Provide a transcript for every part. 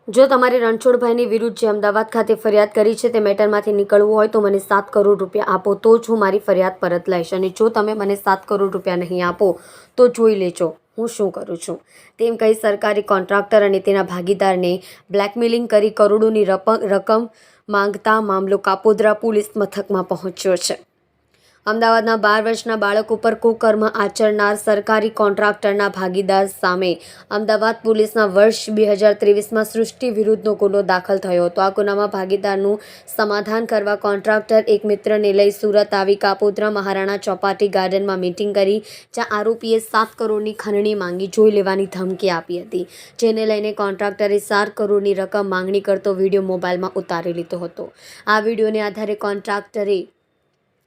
જો તમારે રણછોડભાઈની વિરુદ્ધ જે અમદાવાદ ખાતે ફરિયાદ કરી છે તે મેટરમાંથી નીકળવું હોય તો મને 7 કરોડ રૂપિયા આપો તો જ હું મારી ફરિયાદ પરત લઈશ. અને જો તમે મને 7 કરોડ રૂપિયા નહીં આપો તો જોઈ લેજો હું શું કરું છું, તેમ કહી સરકારી કોન્ટ્રાક્ટર અને તેના ભાગીદારને બ્લેકમેલિંગ કરી કરોડોની રકમ માંગતા મામલો કાપોદ્રા પોલીસ મથકમાં પહોંચ્યો છે. અમદાવાદના 12 વર્ષના બાળક ઉપર કુકર્મ આચરનાર સરકારી કોન્ટ્રાક્ટરના ભાગીદાર સામે અમદાવાદ પોલીસના વર્ષ 2023માં સૃષ્ટિ વિરુદ્ધનો ગુનો દાખલ થયો હતો. આ ગુનામાં ભાગીદારનું સમાધાન કરવા કોન્ટ્રાક્ટર એક મિત્રને લઈ સુરત આવી કાપોદ્રા મહારાણા ચોપાટી ગાર્ડનમાં મીટિંગ કરી, જ્યાં આરોપીએ 7 કરોડની ખંડણી માંગી જોઈ લેવાની ધમકી આપી હતી, જેને લઈને કોન્ટ્રાક્ટરે 7 કરોડની રકમ માંગણી કરતો વિડીયો મોબાઈલમાં ઉતારી લીધો હતો. આ વિડીયોને આધારે કોન્ટ્રાક્ટરે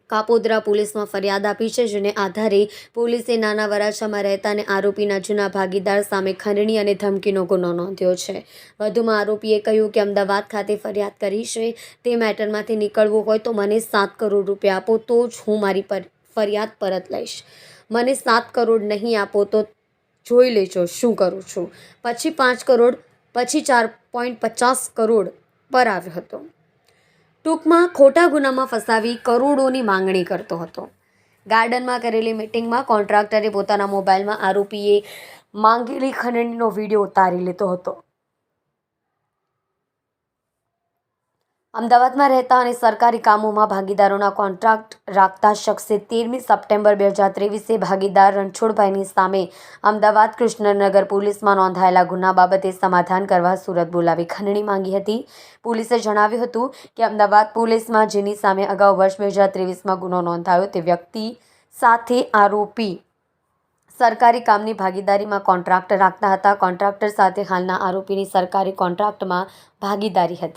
કાપોદ્રા પોલીસમાં ફરિયાદ આપી છે, જેને આધારે પોલીસે નાના વરાછામાં રહેતા અને આરોપીના જૂના ભાગીદાર સામે ખંડણી અને ધમકીનો ગુનો નોંધ્યો છે. વધુમાં આરોપીએ કહ્યું કે અમદાવાદ ખાતે ફરિયાદ કરી છે, તે મેટરમાંથી નીકળવું હોય તો મને 7 કરોડ રૂપિયા આપો તો જ હું મારી ફરિયાદ પરત લઈશ. મને 7 કરોડ નહીં આપો તો જોઈ લેજો શું કરું છું. પછી 5 કરોડ, પછી 4.50 કરોડ પર આવ્યો હતો. ટૂંકમાં ખોટા ગુનામાં ફસાવી કરોડોની માંગણી કરતો હતો. ગાર્ડનમાં કરેલી મિટિંગમાં કોન્ટ્રાક્ટરે પોતાના મોબાઈલમાં આરોપીએ માંગેલી ખંડણીનો વિડીયો ઉતારી લીધો હતો. અમદાવાદમાં રહેતા અને સરકારી કામોમાં ભાગીદારોના કોન્ટ્રાક્ટ રાખતા શખ્સે 13મી સપ્ટેમ્બર 2023એ ભાગીદાર રણછોડભાઈની સામે અમદાવાદ કૃષ્ણનગર પોલીસમાં નોંધાયેલા ગુના બાબતે સમાધાન કરવા સુરત બોલાવી ખંડણી માંગી હતી. પોલીસે જણાવ્યું હતું કે અમદાવાદ પોલીસમાં જેની સામે અગાઉ વર્ષ 2023માં ગુનો નોંધાયો તે વ્યક્તિ સાથે આરોપી સરકારી કામની ભાગીદારીમાં કોન્ટ્રાક્ટ રાખતા હતા. કોન્ટ્રાક્ટર સાથે હાલના આરોપીની સરકારી કોન્ટ્રાક્ટમાં ભાગીદારી હતી.